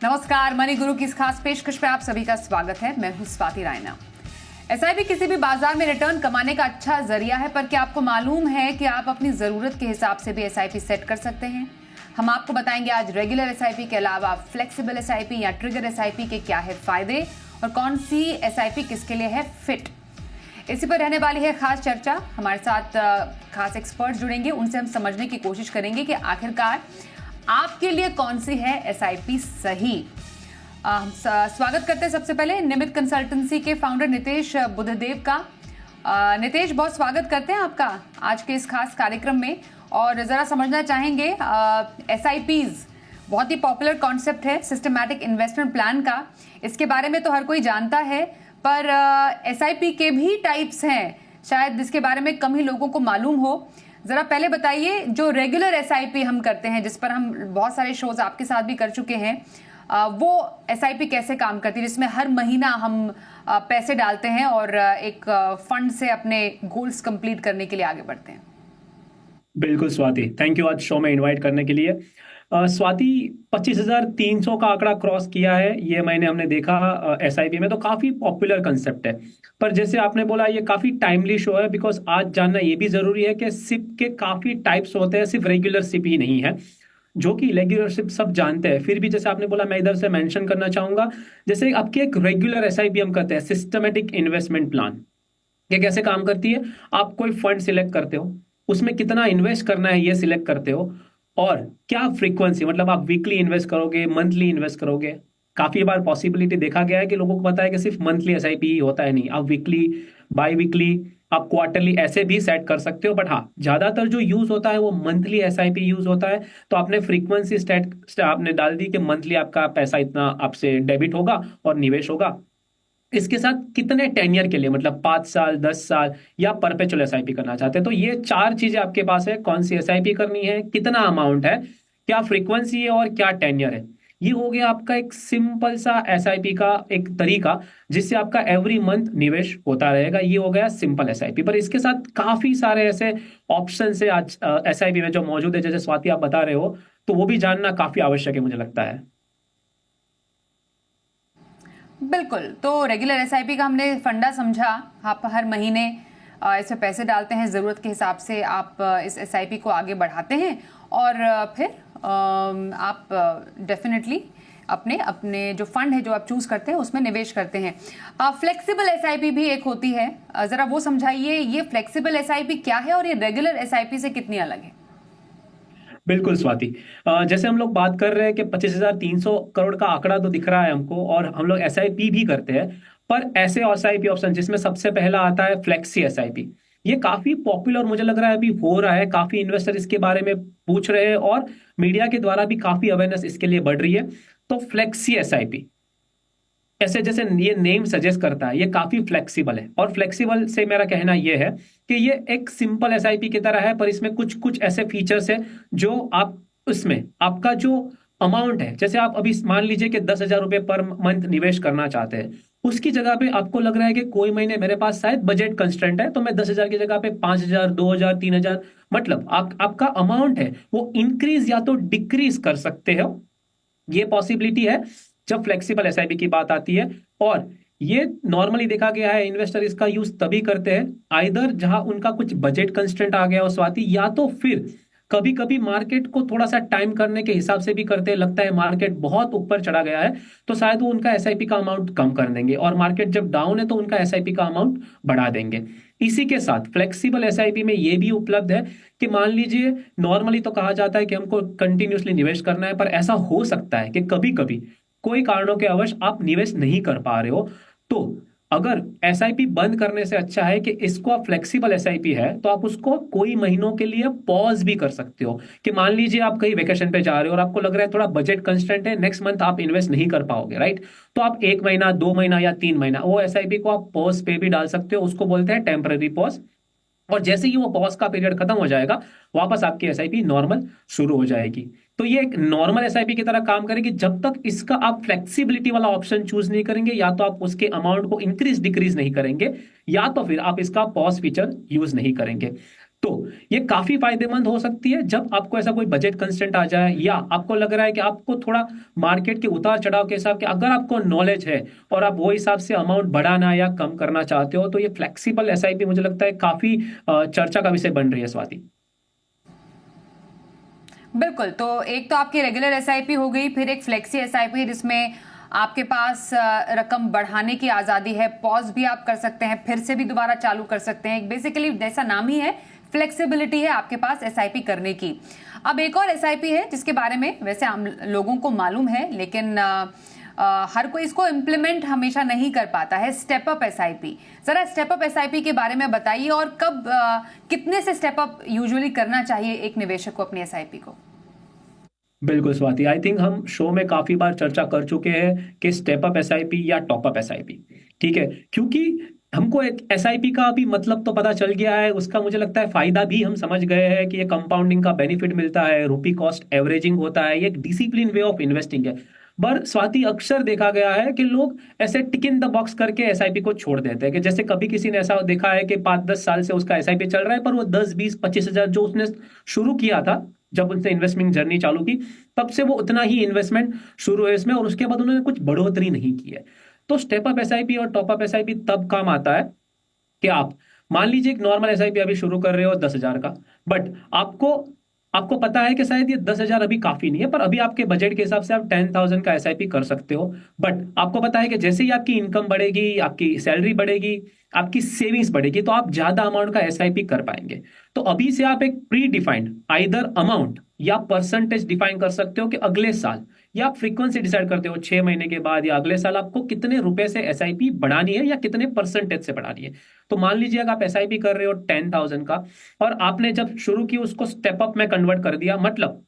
नमस्कार, मनी गुरु की इस खास पेशकश पे आप सभी का स्वागत है। मैं हूं स्वाति रायना। एसआईपी किसी भी बाजार में रिटर्न कमाने का अच्छा जरिया है, पर क्या आपको मालूम है कि आप अपनी जरूरत के हिसाब से भी एसआईपी सेट कर सकते हैं? हम आपको बताएंगे आज रेगुलर एसआईपी के अलावा फ्लेक्सिबल एसआईपी या ट्रिगर एसआईपी के क्या है फायदे और कौन सी एसआईपी किसके लिए है फिट। इसी पर रहने वाली है खास चर्चा। हमारे साथ खास एक्सपर्ट जुड़ेंगे, उनसे हम समझने की कोशिश करेंगे कि आखिरकार आपके लिए कौन सी है एसआईपी सही। स्वागत करते हैं सबसे पहले निमित कंसल्टेंसी के फाउंडर नितेश बुद्धदेव का। नितेश, बहुत स्वागत करते हैं आपका आज के इस खास कार्यक्रम में। और जरा समझना चाहेंगे, एसआईपीज बहुत ही पॉपुलर कॉन्सेप्ट है सिस्टमैटिक इन्वेस्टमेंट प्लान का। इसके बारे में तो हर कोई जानता है, पर एसआईपी के भी टाइप्स हैं शायद जिसके बारे में कम ही लोगों को मालूम हो। जरा पहले बताइए, जो रेगुलर एसआईपी हम करते हैं, जिस पर हम बहुत सारे शोज आपके साथ भी कर चुके हैं, वो एसआईपी कैसे काम करती है, जिसमें हर महीना हम पैसे डालते हैं और एक फंड से अपने गोल्स कंप्लीट करने के लिए आगे बढ़ते हैं। बिल्कुल स्वाति, थैंक यू आज शो में इनवाइट करने के लिए। स्वाति, 25,300 का आंकड़ा क्रॉस किया है ये हमने देखा एसआईपी में, तो काफी पॉपुलर कंसेप्ट है। पर जैसे आपने बोला, ये काफी टाइमली शो है, बिकॉज आज जानना ये भी जरूरी है कि सिप के काफी टाइप्स होते हैं, सिर्फ रेगुलर सिप ही नहीं है, जो कि रेगुलर सिप सब जानते हैं। फिर भी जैसे आपने बोला, मैं इधर से मेंशन करना चाहूंगा, जैसे आपकी एक रेगुलर एसआईपी हम करते हैं, सिस्टमेटिक इन्वेस्टमेंट प्लान। ये कैसे काम करती है? आप कोई फंड सिलेक्ट करते हो, उसमें कितना इन्वेस्ट करना है ये सिलेक्ट करते हो, और क्या फ्रीक्वेंसी, मतलब आप वीकली इन्वेस्ट करोगे, मंथली इन्वेस्ट करोगे। काफी बार पॉसिबिलिटी देखा गया है कि लोगों को पता है कि सिर्फ मंथली एसआईपी ही होता है, नहीं, आप वीकली, बाई वीकली, आप क्वार्टरली ऐसे भी सेट कर सकते हो। बट हाँ, ज्यादातर जो यूज होता है वो मंथली एसआईपी यूज होता है। तो आपने फ्रीक्वेंसी स्टेट आपने डाल दी कि मंथली आपका पैसा इतना आपसे डेबिट होगा और निवेश होगा। इसके साथ कितने टेन्यर के लिए, मतलब 5 साल, 10 साल, या परपेचुअल एसआईपी करना चाहते हैं, तो ये 4 चीजें आपके पास है। कौन सी एसआईपी करनी है, कितना अमाउंट है, क्या फ्रीक्वेंसी है और क्या टेन्यर है। ये हो गया आपका एक सिंपल सा एसआईपी का एक तरीका, जिससे आपका एवरी मंथ निवेश होता रहेगा। ये हो गया सिंपल एसआईपी। पर इसके साथ काफी सारे ऐसे ऑप्शन है आज एसआईपी में जो मौजूद है, जैसे स्वाति आप बता रहे हो, तो वो भी जानना काफी आवश्यक है मुझे लगता है। बिल्कुल, तो रेगुलर एसआईपी का हमने फंडा समझा। आप हर महीने इसमें पैसे डालते हैं, ज़रूरत के हिसाब से आप इस एसआईपी को आगे बढ़ाते हैं और फिर आप डेफिनेटली अपने अपने जो फंड है जो आप चूज करते हैं उसमें निवेश करते हैं। फ्लेक्सिबल एसआईपी भी एक होती है, ज़रा वो समझाइए, ये फ्लेक्सिबल एसआईपी क्या है और ये रेगुलर एसआईपी से कितनी अलग है? बिल्कुल स्वाति, जैसे हम लोग बात कर रहे हैं कि 25,300 करोड़ का आंकड़ा तो दिख रहा है हमको, और हम लोग एसआईपी भी करते हैं। पर ऐसे एसआईपी ऑप्शन जिसमें सबसे पहला आता है फ्लेक्सी एसआईपी, ये काफी पॉपुलर मुझे लग रहा है अभी हो रहा है। काफी इन्वेस्टर इसके बारे में पूछ रहे हैं और मीडिया के द्वारा भी काफी अवेयरनेस इसके लिए बढ़ रही है। तो फ्लेक्सी एसआईपी, ऐसे जैसे ये नेम सजेस्ट करता है, ये काफी फ्लेक्सिबल है। और फ्लेक्सिबल से मेरा कहना ये है कि ये एक सिंपल एसआईपी की तरह है, पर इसमें कुछ कुछ ऐसे फीचर्स है जो आप उसमें आपका जो अमाउंट है, जैसे आप अभी मान लीजिए कि 10,000 रुपए पर मंथ निवेश करना चाहते हैं, उसकी जगह पे आपको लग रहा है कि कोई महीने मेरे पास शायद बजट कंस्ट्रेंट है, तो मैं 10,000 की जगह पे 5,000, 2,000, 3,000, मतलब आपका अमाउंट है वो इंक्रीज या तो डिक्रीज कर सकते हो। ये पॉसिबिलिटी है जब फ्लेक्सिबल एसआईपी की बात आती है। और ये नॉर्मली देखा गया है, इन्वेस्टर इसका यूज तभी करते हैं आइदर जहां उनका कुछ बजट कंस्ट्रेंट आ गया हो स्वाति, या तो फिर कभी कभी मार्केट को थोड़ा सा टाइम करने के हिसाब से भी करते हैं। लगता है मार्केट बहुत ऊपर चढ़ा गया है तो शायद वो उनका एसआईपी का अमाउंट कम कर देंगे, और मार्केट जब डाउन है तो उनका एसआईपी का अमाउंट बढ़ा देंगे। इसी के साथ फ्लेक्सिबल एसआईपी में ये भी उपलब्ध है कि मान लीजिए, नॉर्मली तो कहा जाता है कि हमको कंटिन्यूसली निवेश करना है, पर ऐसा हो सकता है कि कभी कभी कोई कारणों के अवश आप निवेश नहीं कर पा रहे हो, तो अगर एसआईपी बंद करने से अच्छा है कि इसको आप फ्लेक्सिबल एसआईपी है तो आप उसको कोई महीनों के लिए पॉज भी कर सकते हो। कि मान लीजिए आप कहीं वेकेशन पे जा रहे हो और आपको लग रहा है थोड़ा बजट कंस्ट्रेंट है, नेक्स्ट मंथ आप इन्वेस्ट नहीं कर पाओगे, राइट, तो आप 1 महीना, 2 महीना या 3 महीना वो एसआईपी को आप पॉज पे भी डाल सकते हो। उसको बोलते हैं टेम्पररी पॉज। और जैसे ही वो पॉज का पीरियड खत्म हो जाएगा, वापस आपकी एसआईपी नॉर्मल शुरू हो जाएगी। तो ये एक नॉर्मल एसआईपी की तरह काम करेगी जब तक इसका आप फ्लेक्सिबिलिटी वाला ऑप्शन चूज नहीं करेंगे, या तो आप उसके अमाउंट को इंक्रीज डिक्रीज नहीं करेंगे, या तो फिर आप इसका पॉज फीचर यूज नहीं करेंगे। तो ये काफी फायदेमंद हो सकती है जब आपको ऐसा कोई बजट कंस्ट्रेंट आ जाए, या आपको लग रहा है कि आपको थोड़ा मार्केट के उतार चढ़ाव के हिसाब के, अगर आपको नॉलेज है और आप वो हिसाब से अमाउंट बढ़ाना या कम करना चाहते हो, तो ये फ्लेक्सिबल एसआईपी मुझे लगता है काफी चर्चा का विषय बन रही है स्वाति। बिल्कुल, तो एक तो आपकी रेगुलर एसआईपी हो गई, फिर एक फ्लेक्सी एसआईपी है जिसमें आपके पास रकम बढ़ाने की आजादी है, पॉज भी आप कर सकते हैं, फिर से भी दोबारा चालू कर सकते हैं। बेसिकली जैसा नाम ही है, फ्लेक्सिबिलिटी है आपके पास एसआईपी करने की। अब एक और एसआईपी है जिसके बारे में वैसे आम लोगों को मालूम है, लेकिन हर कोई इसको इम्प्लीमेंट हमेशा नहीं कर पाता है, स्टेप अप एसआईपी। जरा स्टेप अप एसआईपी के बारे में बताइए, और कब कितने से स्टेप अप यूजुअली करना चाहिए एक निवेशक को अपनी एसआईपी को? बिल्कुल स्वाति, आई थिंक हम शो में काफी बार चर्चा कर चुके हैं कि स्टेप अप एसआईपी या टॉप अप एसआईपी, ठीक है, क्योंकि हमको एक एसआईपी का अभी मतलब तो पता चल गया है, उसका मुझे लगता है फायदा भी हम समझ गए हैं कि ये कंपाउंडिंग का बेनिफिट मिलता है, रुपी कॉस्ट एवरेजिंग होता है, ये एक डिसिप्लिन वे ऑफ इन्वेस्टिंग है। पर स्वाति, अक्सर देखा गया है कि लोग ऐसे टिक इन द बॉक्स करके एसआईपी को छोड़ देते हैं, कि जैसे कभी किसी ने ऐसा देखा है कि 5-10 साल से उसका एसआईपी चल रहा है, पर वो 10-20-25 हजार जो उसने शुरू किया था जब उनसे इन्वेस्टमेंट जर्नी चालू की, तब से वो उतना ही इन्वेस्टमेंट शुरू है इसमें, और उसके बाद उन्होंने कुछ बढ़ोतरी नहीं की है। तो स्टेप अप एसआईपी और टॉप अप एसआईपी तब काम आता है कि आप मान लीजिए एक नॉर्मल एसआईपी अभी शुरू कर रहे हो 10,000 का, बट आपको आपको पता है कि शायद ये 10,000 अभी काफी नहीं है, पर अभी आपके बजट के हिसाब से आप 10,000 का एसआईपी कर सकते हो। बट आपको पता है कि जैसे ही आपकी इनकम बढ़ेगी, आपकी सैलरी बढ़ेगी, आपकी सेविंग्स बढ़ेगी, तो आप ज्यादा अमाउंट का एसआईपी कर पाएंगे। तो अभी से आप एक प्री डिफाइंड आइदर अमाउंट या परसेंटेज डिफाइन कर सकते हो कि अगले साल, या आप फ्रीक्वेंसी डिसाइड करते हो 6 महीने के बाद या अगले साल आपको कितने रुपए से एसआईपी बढ़ानी है या कितने परसेंटेज से बढ़ानी है। तो मान लीजिए अगर आप एसआईपी कर रहे हो 10,000 का, और आपने जब शुरू की उसको स्टेप अप में कन्वर्ट कर दिया, मतलब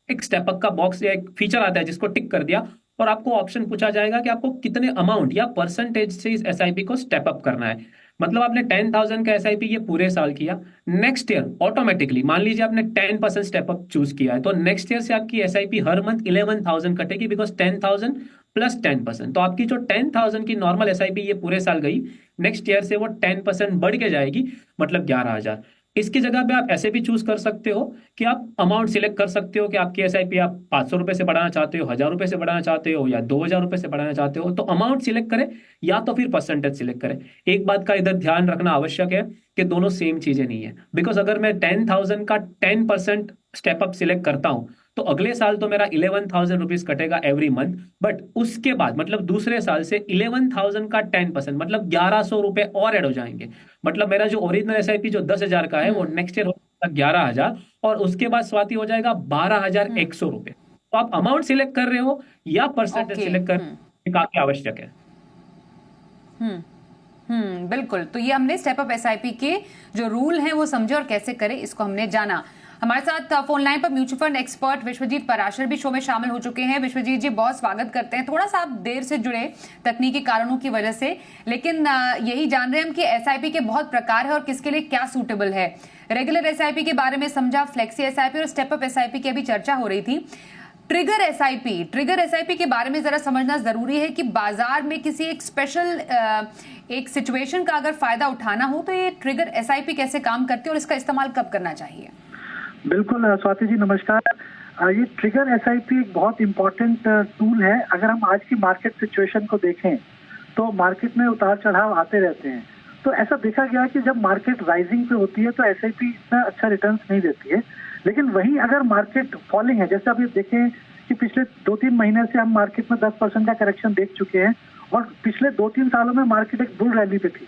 एक स्टेप अप का बॉक्स या एक फीचर आता है जिसको टिक कर दिया, और आपको ऑप्शन पूछा जाएगा कि आपको कितने अमाउंट या परसेंटेज से इस एसआईपी को स्टेप अप करना है। मतलब आपने 10,000 का एसआईपी ये पूरे साल किया, नेक्स्ट ईयर ऑटोमेटिकली मान लीजिए आपने 10% स्टेप अप चूज किया है, तो नेक्स्ट ईयर से आपकी एसआईपी हर मंथ 11,000 कटेगी, बिकॉज 10,000 प्लस 10%। तो आपकी जो 10,000 की नॉर्मल एसआईपी ये पूरे साल गई, नेक्स्ट ईयर से वो 10% बढ़ के जाएगी, मतलब 11,000। इसकी जगह पे आप ऐसे भी चूज कर सकते हो कि आप अमाउंट सिलेक्ट कर सकते हो कि आपकी एसआईपी आप 500 रुपए से बढ़ाना चाहते हो, 1,000 रुपए से बढ़ाना चाहते हो, या 2,000 रुपए से बढ़ाना चाहते हो। तो अमाउंट सिलेक्ट करें या तो फिर परसेंटेज सिलेक्ट करें। एक बात का इधर ध्यान रखना आवश्यक है कि दोनों सेम चीजें नहीं है, बिकॉज अगर मैं 10,000 का 10% स्टेप अप सिलेक्ट करता हूं, तो अगले साल तो मेरा 11,000 रुपीज कटेगा एवरी मंथ, बट उसके बाद मतलब दूसरे साल से 11,000 का 10% मतलब 1,100 रुपए और ऐड हो जाएंगे। मतलब मेरा जो ओरिजिनल एसआईपी जो 10,000 का है वो नेक्स्ट ईयर होगा 11,000, और उसके बाद स्वाति हो जाएगा 12,100 रुपए। तो आप अमाउंट सिलेक्ट कर रहे हो या परसेंटेज सिलेक्ट कर, काफी आवश्यक है। बिल्कुल। तो ये हमने स्टेप अप एसआईपी के जो रूल हैं वो समझे और कैसे करें इसको हमने जाना। हमारे साथ फोन लाइन पर mutual fund expert Vishwajeet Parashar भी शो में शामिल हो चुके हैं। विश्वजीत जी, बहुत स्वागत करते हैं। थोड़ा सा आप देर से जुड़े तकनीकी कारणों की वजह से, लेकिन यही जान रहे हैं हम कि एसआईपी के बहुत प्रकार है और किसके लिए क्या सूटेबल है। रेगुलर एसआईपी के बारे में समझा, फ्लेक्सी एसआईपी और स्टेप अप एसआईपी की अभी चर्चा हो रही थी। ट्रिगर एसआईपी के बारे में जरा समझना जरूरी है कि बाजार में किसी एक स्पेशल एक सिचुएशन का अगर फायदा उठाना हो तो ये ट्रिगर एसआईपी कैसे काम करती है और इसका इस्तेमाल कब करना चाहिए? बिल्कुल स्वाति जी, नमस्कार। ये ट्रिगर एसआईपी एक बहुत इम्पोर्टेंट टूल है। अगर हम आज की मार्केट सिचुएशन को देखें तो मार्केट में उतार चढ़ाव आते रहते हैं। तो ऐसा देखा गया कि जब मार्केट राइजिंग पे होती है तो एसआईपी इतना अच्छा रिटर्न्स नहीं देती है, लेकिन वहीं अगर मार्केट फॉलिंग है, जैसे अभी देखें कि पिछले 2-3 महीने से हम मार्केट में 10% का करेक्शन देख चुके हैं, और पिछले 2-3 सालों में मार्केट एक बुल रैली पे थी।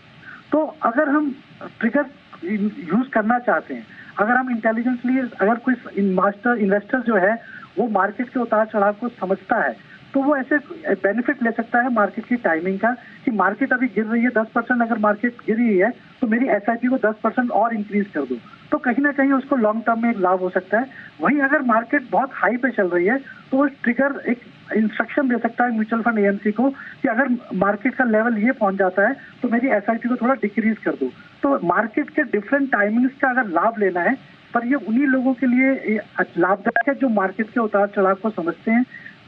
तो अगर हम ट्रिगर यूज करना चाहते हैं, अगर हम इंटेलिजेंटली, अगर कोई मास्टर इन्वेस्टर जो है वो मार्केट के उतार चढ़ाव को समझता है, तो वो ऐसे बेनिफिट ले सकता है मार्केट की टाइमिंग का, कि मार्केट अभी गिर रही है 10%, अगर मार्केट गिर रही है तो मेरी एसआईपी को 10% और इंक्रीज कर दो, तो कहीं ना कहीं उसको लॉन्ग टर्म में एक लाभ हो सकता है। वहीं अगर मार्केट बहुत हाई पे चल रही है तो वो ट्रिगर एक इंस्ट्रक्शन दे सकता है म्यूचुअल फंड एएमसी को कि अगर मार्केट का लेवल ये पहुंच जाता है तो मेरी एसआईपी को थोड़ा डिक्रीज कर दो। तो मार्केट के डिफरेंट टाइमिंग्स का अगर लाभ लेना है, पर ये उन्हीं लोगों के लिए लाभदायक है जो मार्केट के उतार चढ़ाव को समझते हैं,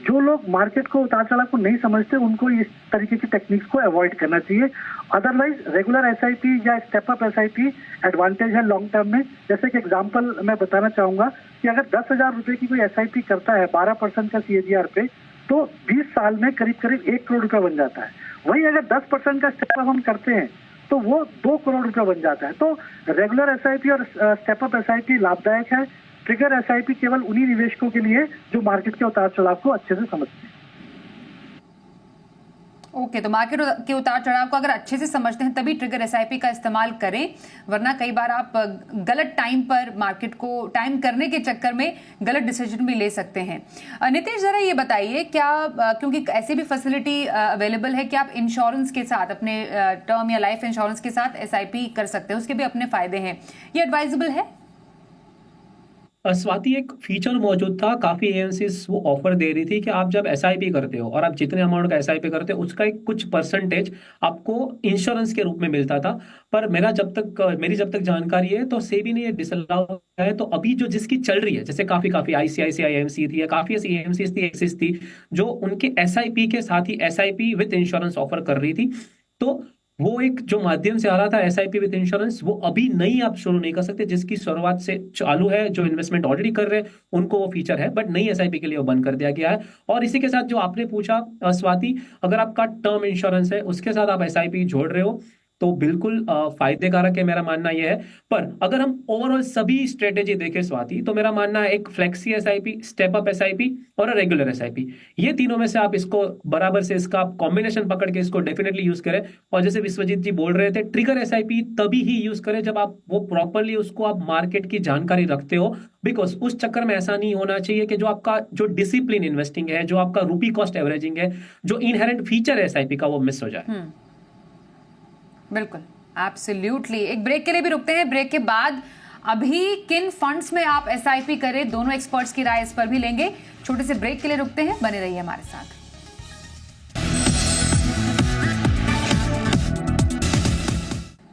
जो लोग मार्केट को उतार चढ़ाव को नहीं समझते उनको इस तरीके की टेक्निक्स को अवॉइड करना चाहिए। अदरवाइज रेगुलर एसआईपी या स्टेप अप एसआईपी एडवांटेज है लॉन्ग टर्म में। जैसे कि एग्जांपल मैं बताना चाहूंगा कि अगर 10,000 रुपए की कोई एसआईपी करता है 12% का सीएजीआर पे, तो 20 साल में करीब करीब 1 करोड़ रुपया बन जाता है। वही अगर 10% का स्टेप अप हम करते हैं तो वो 2 करोड़ रुपया बन जाता है। तो रेगुलर एसआईपी और स्टेप अप एसआईपी लाभदायक है। ट्रिगर एसआईपी केवल उन्हीं निवेशकों के लिए जो मार्केट के उतार चढ़ाव को अच्छे से समझते हैं। ओके, तो मार्केट के उतार चढ़ाव को अगर अच्छे से समझते हैं तभी ट्रिगर एसआईपी का इस्तेमाल करें, वरना कई बार आप गलत टाइम पर मार्केट को टाइम करने के चक्कर में गलत डिसीजन भी ले सकते हैं। नितेश, जरा ये बताइए, क्या क्योंकि ऐसी भी फैसिलिटी अवेलेबल है कि आप इंश्योरेंस के साथ, अपने टर्म या लाइफ इंश्योरेंस के साथ एसआईपी कर सकते हैं, उसके भी अपने फायदे हैं, ये एडवाइजेबल है? स्वाति, एक फीचर मौजूद था, काफी एजेंसीज वो ऑफर दे रही थी कि आप जब एसआईपी करते हो और आप जितने अमाउंट का एसआईपी करते हो उसका एक कुछ परसेंटेज आपको इंश्योरेंस के रूप में मिलता था। पर मेरी जब तक जानकारी है तो सेबी ने ये डिसअलाउ है। तो अभी जो जिसकी चल रही है, जैसे काफी आईसीआईसीआई एएमसी थी या काफी ऐसी एएमसीज थी, एक्सिस थी, जो उनके एसआईपी के साथ ही एसआईपी विद इंश्योरेंस ऑफर कर रही थी। तो वो एक जो माध्यम से आ रहा था एसआईपी विद इंश्योरेंस, वो अभी नई आप शुरू नहीं कर सकते। जिसकी शुरुआत से चालू है, जो इन्वेस्टमेंट ऑलरेडी कर रहे हैं उनको वो फीचर है, बट नई एसआईपी के लिए वो बंद कर दिया गया है। और इसी के साथ जो आपने पूछा स्वाति, अगर आपका टर्म इंश्योरेंस है उसके साथ आप एसआईपी जोड़ रहे हो तो बिल्कुल फायदे कारक है, मेरा मानना यह है। पर अगर हम ओवरऑल सभी स्ट्रेटेजी देखें स्वाति, तो मेरा मानना है एक flexi SIP, step up SIP और रेगुलर एसआईपी, ये तीनों में से आप इसको बराबर से इसका आप कॉम्बिनेशन पकड़ के इसको डेफिनेटली यूज करें। और जैसे विश्वजीत जी बोल रहे थे, ट्रिगर एसआईपी तभी ही यूज करें जब आप वो प्रॉपरली उसको आप मार्केट की जानकारी रखते हो। बिकॉज उस चक्कर में ऐसा नहीं होना चाहिए कि जो आपका जो डिसिप्लिन इन्वेस्टिंग है, जो आपका रूपी कॉस्ट एवरेजिंग है, जो इनहेरेंट फीचर है एसआईपी का, वो मिस हो जाए। बिल्कुल, एब्सोल्युटली। एक ब्रेक के लिए भी रुकते हैं, ब्रेक के बाद अभी किन फंड्स में आप एसआईपी करें, दोनों एक्सपर्ट्स की राय इस पर भी लेंगे। छोटे से ब्रेक के लिए रुकते हैं, बने रहिए हमारे साथ।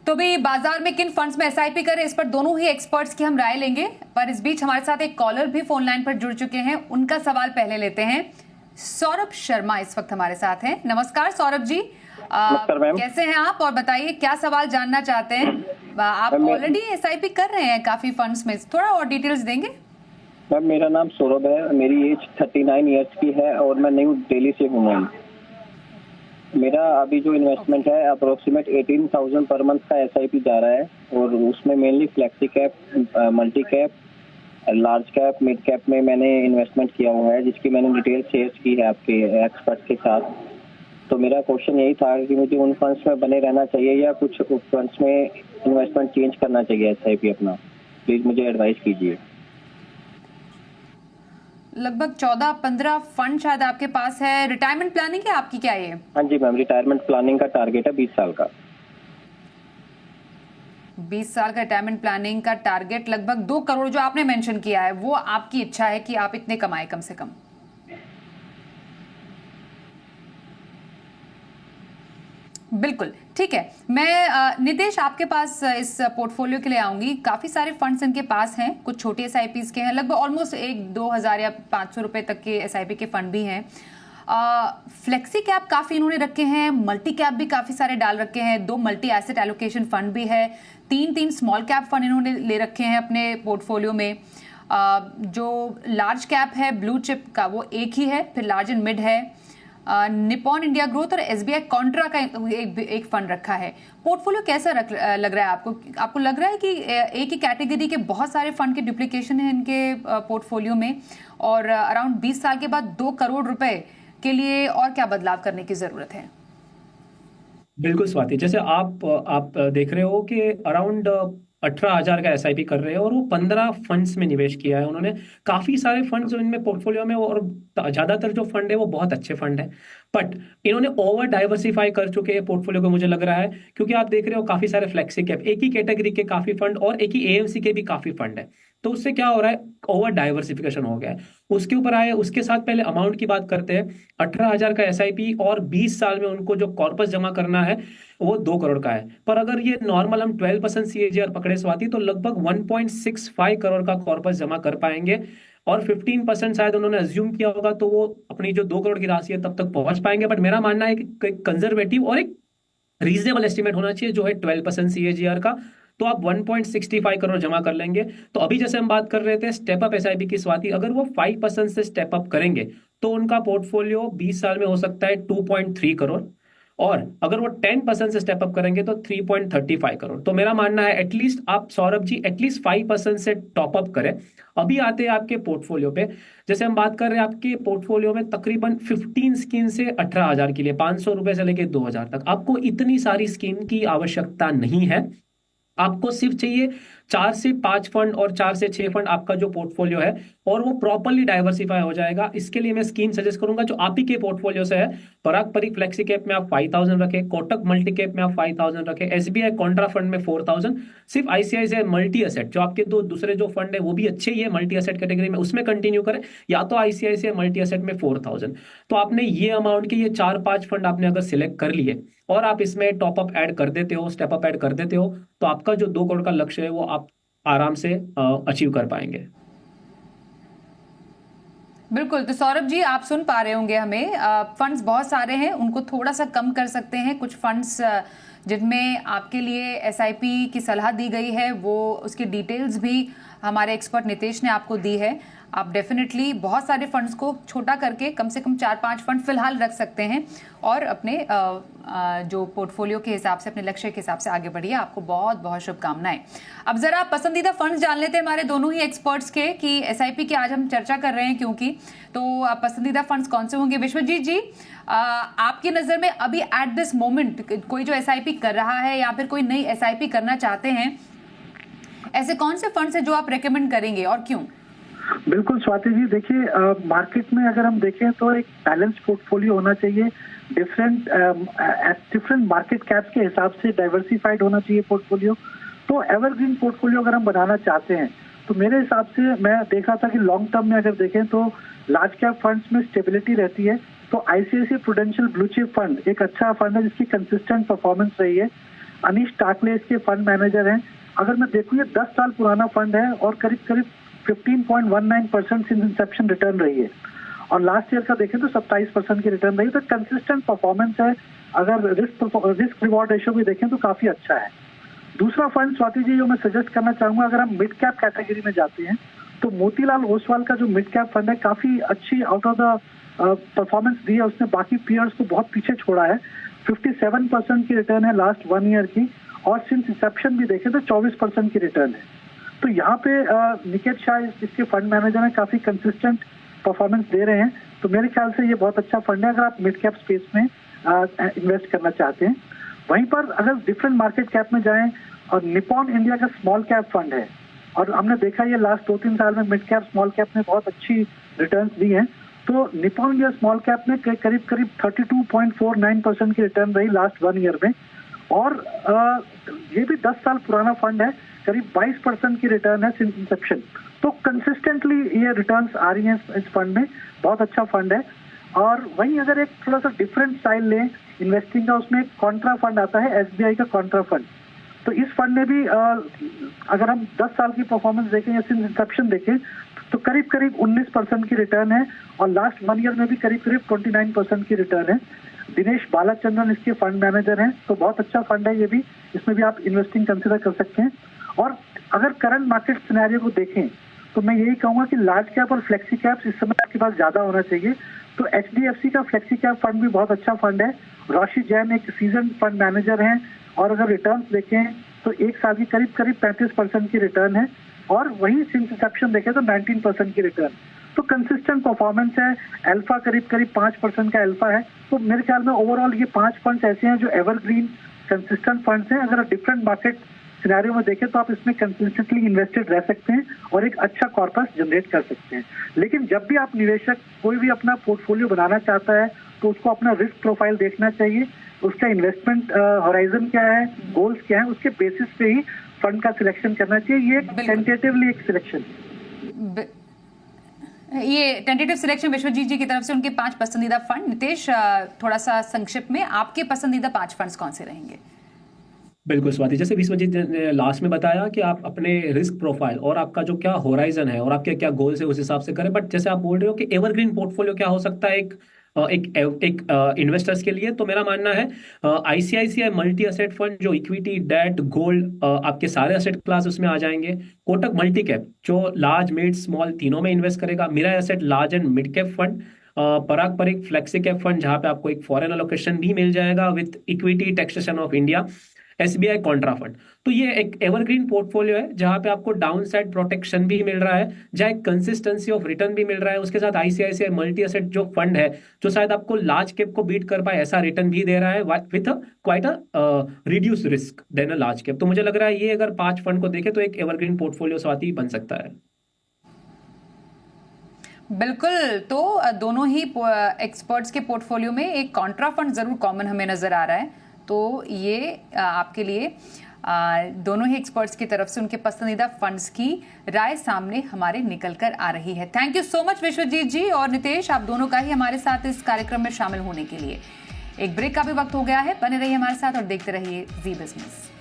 तो भी बाजार में किन फंड्स में एसआईपी करें, इस पर दोनों ही एक्सपर्ट्स की हम राय लेंगे। पर इस बीच हमारे साथ एक कॉलर भी फोन लाइन पर जुड़ चुके हैं, उनका सवाल पहले लेते हैं। सौरभ शर्मा इस वक्त हमारे साथ हैं। नमस्कार सौरभ जी, कैसे हैं आप और बताइए क्या सवाल जानना चाहते हैं? आप ऑलरेडी एसआईपी कर रहे हैं काफी फंड्स में, थोड़ा और डिटेल्स देंगे? मैम, मेरा नाम सौरभ है, मेरी एज 39 इयर्स की है और मैं न्यू दिल्ली से हूँ मैम। मेरा अभी जो इन्वेस्टमेंट है अप्रोक्सीमेट 18,000 पर मंथ का एसआईपी जा रहा है और उसमें mainly flexi cap, multi cap, large cap, mid cap में मैंने इन्वेस्टमेंट किया हुआ है, जिसकी मैंने डिटेल शेयर की है आपके एक्सपर्ट के साथ। तो मेरा क्वेश्चन यही था कि मुझे उन फंड्स में बने रहना चाहिए या कुछ फंड्स में इन्वेस्टमेंट चेंज करना चाहिए एसआईपी अपना। प्लीज मुझे एडवाइस कीजिए। लगभग 14-15 फंड शायद आपके पास है। रिटायरमेंट प्लानिंग है आपकी क्या ये? हाँ जी मैम, रिटायरमेंट प्लानिंग का टारगेट है 20 साल का। 20 साल का रिटायरमेंट प्लानिंग का टारगेट, लगभग 2 करोड़ जो आपने मेंशन किया है, वो आपकी इच्छा है कि आप इतने कमाए कम से कम? बिल्कुल ठीक है। मैं नितेश आपके पास इस पोर्टफोलियो के लिए आऊंगी। काफी सारे फंड्स इनके पास हैं, कुछ छोटी एसआईपीज के हैं, लगभग ऑलमोस्ट 1-2 हजार या 500 रुपए तक के एसआईपी के फंड भी हैं। फ्लेक्सी कैप काफी इन्होंने रखे हैं, मल्टी कैप भी काफी सारे डाल रखे हैं, 2 मल्टी एसेट एलोकेशन फंड भी है, 3 स्मॉल कैप फंड इन्होंने ले रखे हैं अपने पोर्टफोलियो में। जो लार्ज कैप है ब्लू चिप का वो एक ही है, फिर लार्ज एंड मिड है, निपॉन इंडिया ग्रोथ और एसबीआई कॉन्ट्रा का एक फंड रखा है। पोर्टफोलियो कैसा लग रहा है आपको? आपको लग रहा है कि एक ही कैटेगरी के बहुत सारे फंड के डुप्लीकेशन है इनके पोर्टफोलिए में, और अराउंड 20 साल के बाद 2 करोड़ रुपए के लिए और क्या बदलाव करने की जरूरत है? बिल्कुल स्वाति, जैसे आप देख रहे हो कि अराउंड 18,000 का एसआईपी कर रहे हैं और वो 15 फंड्स में निवेश किया है उन्होंने। काफी सारे फंड्स जो इनमें पोर्टफोलियो में, और ज्यादातर जो फंड है वो बहुत अच्छे फंड है, बट इन्होंने ओवर डाइवर्सिफाई कर चुके हैं पोर्टफोलियो को, मुझे लग रहा है। क्योंकि आप देख रहे हो काफी सारे फ्लेक्सी कैप, एक ही कैटेगरी के काफी फंड और एक ही एएमसी के भी काफी फंड है, तो उससे क्या हो रहा है, ओवर डाइवर्सिफिकेशन हो गया है। उसके ऊपर आए, उसके साथ पहले अमाउंट की बात करते हैं। 18,000 का एसआईपी और 20 साल में उनको जो कॉर्पस जमा करना है वो 2 करोड़ का है। पर अगर ये नॉर्मल हम 12% सीएजीआर पकड़े स्वाति, तो लगभग 1.65 करोड़ का कॉर्पस जमा कर पाएंगे और 15% शायद उन्होंने अज्यूम किया होगा, तो वो अपनी जो 2 करोड़ की राशि है तब तक पहुंच पाएंगे। बट मेरा मानना है कि कंजर्वेटिव और एक रीजनेबल एस्टिमेट होना चाहिए जो है 12% CAGR का, तो आप 1.65 करोड़ जमा कर लेंगे। तो अभी जैसे हम बात कर रहे थे स्टेप अप एसआईपी की स्वाति, अगर वो 5% से स्टेप अप करेंगे तो उनका पोर्टफोलियो 20 साल में हो सकता है 2.3 करोड़, और अगर वो 10% से स्टेप अप करेंगे तो 3.35 करोड़। तो मेरा मानना है एटलीस्ट आप सौरभ जी एटलीस्ट 5% से टॉप अप करें। अभी आते हैं आपके पोर्टफोलियो पे, जैसे हम बात कर रहे हैं आपके पोर्टफोलियो में तकरीबन 15 स्कीम से 18,000 के लिए 500 रुपए से लेके 2,000 तक, आपको इतनी सारी स्कीम की आवश्यकता नहीं है। आपको सिर्फ चाहिए 4 से 5 फंड और 4 से 6 फंड आपका जो पोर्टफोलियो है, और वो प्रॉपर्ली डाइवर्सिफाई हो जाएगा। इसके लिए मैं स्कीम सजेस्ट करूंगा जो आप ही के पोर्टफोलियो से है। पराग परिक फ्लेक्सी कैप में आप 5,000 रखें, कोटक मल्टी कैप में आप 5,000 रखें, SBI कॉन्ट्रा फंड में 4,000, सिर्फ ICICI मल्टी एसेट जो आपके दो दूसरे जो फंड है वो भी अच्छे ही है मल्टी एसेट कैटेगरी में, उसमें कंटिन्यू करें, या तो ICICI मल्टी एसेट में 4,000। तो आपने ये अमाउंट के ये 4-5 फंड आपने अगर सिलेक्ट कर लिए और आप इसमें टॉप अप ऐड कर देते हो, स्टेप अप ऐड कर देते हो, तो आपका जो 2 करोड़ का लक्ष्य है वो आप आराम से अचीव कर पाएंगे। बिल्कुल। तो सौरभ जी आप सुन पा रहे होंगे हमें, फंड्स बहुत सारे हैं, उनको थोड़ा सा कम कर सकते हैं। कुछ फंड्स जिनमें आपके लिए एसआईपी की सलाह दी गई है, वो उसकी डिटेल्स भी हमारे एक्सपर्ट नितेश ने आपको दी है। आप डेफिनेटली बहुत सारे फंड्स को छोटा करके कम से कम 4-5 फंड फिलहाल रख सकते हैं और अपने जो पोर्टफोलियो के हिसाब से, अपने लक्ष्य के हिसाब से आगे बढ़िए। आपको बहुत बहुत शुभकामनाएं। अब जरा पसंदीदा फंड्स जान लेते हैं हमारे दोनों ही एक्सपर्ट्स के, कि एसआईपी की आज हम चर्चा कर रहे हैं क्योंकि, तो पसंदीदा फंड्स कौन से होंगे? विश्वजीत जी, आपकी नजर में अभी एट दिस मोमेंट कोई जो एसआईपी कर रहा है या फिर कोई नई एसआईपी करना चाहते हैं, ऐसे कौन से फंड्स हैं जो आप रेकमेंड करेंगे और क्यों? बिल्कुल स्वाति जी, देखिए मार्केट में अगर हम देखें तो एक बैलेंस पोर्टफोलियो होना चाहिए, डिफरेंट मार्केट कैप के हिसाब से डाइवर्सिफाइड होना चाहिए पोर्टफोलियो। तो एवरग्रीन पोर्टफोलियो अगर हम बनाना चाहते हैं तो मेरे हिसाब से मैं देखा था कि लॉन्ग टर्म में अगर देखें तो लार्ज कैप फंड्स में स्टेबिलिटी रहती है। तो ICICI prudential blue chip fund एक अच्छा फंड है जिसकी कंसिस्टेंट परफॉर्मेंस रही है। अनीश टाकले इसके फंड मैनेजर हैं। अगर मैं देखूँ ये 10 साल पुराना फंड है और करीब करीब 15.19% सिंस इंसेप्शन रिटर्न रही है, और लास्ट ईयर का देखें तो 27% की रिटर्न रही है। तो कंसिस्टेंट परफॉर्मेंस है। अगर रिस्क रिवॉर्ड रेशियो भी देखें तो काफी अच्छा है। दूसरा फंड स्वाति जी जो मैं सजेस्ट करना चाहूंगा, अगर हम मिड कैप कैटेगरी में जाते हैं तो मोतीलाल ओसवाल का जो मिड कैप फंड है काफी अच्छी आउट ऑफ द परफॉर्मेंस दी है। उसने बाकी पीयर्स को बहुत पीछे छोड़ा है। 57% की रिटर्न है लास्ट 1 ईयर की, और सिंस इंसेप्शन भी देखें तो 24% की रिटर्न है। तो यहाँ पे निकेत शाह इसके फंड मैनेजर हैं, काफी कंसिस्टेंट परफॉर्मेंस दे रहे हैं। तो मेरे ख्याल से ये बहुत अच्छा फंड है अगर आप मिड कैप स्पेस में इन्वेस्ट करना चाहते हैं। वहीं पर अगर डिफरेंट मार्केट कैप में जाएं, और निपॉन इंडिया का स्मॉल कैप फंड है, और हमने देखा ये लास्ट 2-3 साल में मिड कैप स्मॉल कैप ने बहुत अच्छी रिटर्न दी हैं। तो निपॉन इंडिया स्मॉल कैप में करीब करीब 32.49% की रिटर्न रही लास्ट 1 ईयर में, और ये भी 10 साल पुराना फंड है, करीब 22% की रिटर्न है सिंस इंसेप्शन। तो कंसिस्टेंटली ये रिटर्न्स आ रही हैं इस फंड में, बहुत अच्छा फंड है। और वहीं अगर एक थोड़ा सा डिफरेंट स्टाइल लें इन्वेस्टिंग का, उसमें एक कॉन्ट्रा फंड आता है, SBI का कॉन्ट्रा फंड। तो इस फंड में भी अगर हम 10 साल की परफॉर्मेंस देखें या सिंस इंसेप्शन देखें तो करीब करीब 19% की रिटर्न है, और लास्ट 1 ईयर में भी करीब करीब 29% की रिटर्न है। दिनेश बालाचंद्रन इसके फंड मैनेजर हैं। तो बहुत अच्छा फंड है ये भी, इसमें भी आप इन्वेस्टिंग कंसिडर कर सकते हैं। और अगर करंट मार्केट सिनेरियो को देखें तो मैं यही कहूंगा कि लार्ज कैप और फ्लेक्सी कैप्स इस समय आपके पास ज्यादा होना चाहिए। तो HDFC का फ्लेक्सी कैप फंड भी बहुत अच्छा फंड है। रोशी जैन एक सीजन फंड मैनेजर हैं, और अगर रिटर्न्स देखें तो 1 साल की करीब करीब 35% की रिटर्न है, और वहीं सिंस इंसेप्शन देखें तो 19% की रिटर्न। तो कंसिस्टेंट परफॉर्मेंस है। अल्फा करीब करीब 5% का अल्फा है। तो मेरे ख्याल में ओवरऑल ये 5 फंड्स ऐसे हैं जो एवरग्रीन कंसिस्टेंट फंड्स हैं। अगर डिफरेंट मार्केट सिनेरियो में देखें तो आप इसमें कंसिस्टेंटली इन्वेस्टेड रह सकते हैं और एक अच्छा कॉर्पस जनरेट कर सकते हैं। लेकिन जब भी आप निवेशक कोई भी अपना पोर्टफोलियो बनाना चाहता है तो उसको अपना रिस्क प्रोफाइल देखना चाहिए, उसका इन्वेस्टमेंट हॉराइजन क्या है, गोल्स क्या है, उसके बेसिस पे ही फंड का सिलेक्शन करना चाहिए। ये टेंटेटिवली एक सिलेक्शन, ये टेंटेटिव सिलेक्शन विश्वजीत जी की तरफ से उनके 5 पसंदीदा फंड। नितेश, थोड़ा सा संक्षिप्त में आपके पसंदीदा 5 फंड्स कौन से रहेंगे? बिल्कुल स्वाति, जैसे विश्वजीत ने लास्ट में बताया कि आप अपने रिस्क प्रोफाइल और आपका जो क्या होराइजन है और आपके क्या गोल्स है उस हिसाब से करें। बट जैसे आप बोल रहे हो कि एवरग्रीन पोर्टफोलियो क्या हो सकता है एक इन्वेस्टर्स के लिए, तो मेरा मानना है आईसीआईसीआई मल्टी एसेट फंड जो इक्विटी, डेट, गोल्ड, आपके सारे एसेट क्लास उसमें आ जाएंगे। कोटक मल्टी कैप जो लार्ज, मिड, स्मॉल तीनों में इन्वेस्ट करेगा। Mirae asset large and mid cap fund. Parag Parikh flexi cap fund जहां पे आपको एक फॉरेन एलोकेशन भी मिल जाएगा with equity taxation of India. SBI contra fund. तो ये एक एवरग्रीन पोर्टफोलियो है जहां पे आपको डाउन साइड प्रोटेक्शन भी मिल रहा है, जहां एक कंसिस्टेंसी ऑफ रिटर्न भी मिल रहा है। उसके साथ आईसीआईसीआई मल्टी एसेट जो फंड है जो शायद आपको लार्ज कैप को बीट कर पाए ऐसा रिटर्न भी दे रहा है with quite a reduce risk then a large cap. तो मुझे लग रहा है ये अगर 5 फंड को देखें तो एक एवरग्रीन पोर्टफोलियो स्वाति बन सकता है। बिल्कुल, तो दोनों ही एक्सपर्ट्स के पोर्टफोलियो में एक कॉन्ट्रा फंड जरूर कॉमन हमें नजर आ रहा है। तो ये आपके लिए दोनों ही एक्सपर्ट्स की तरफ से उनके पसंदीदा फंड्स की राय सामने हमारे निकल कर आ रही है। Thank you so much Vishwajeet ji और नितेश, आप दोनों का ही हमारे साथ इस कार्यक्रम में शामिल होने के लिए। एक ब्रेक का भी वक्त हो गया है, बने रहिए हमारे साथ और देखते रहिए जी बिजनेस।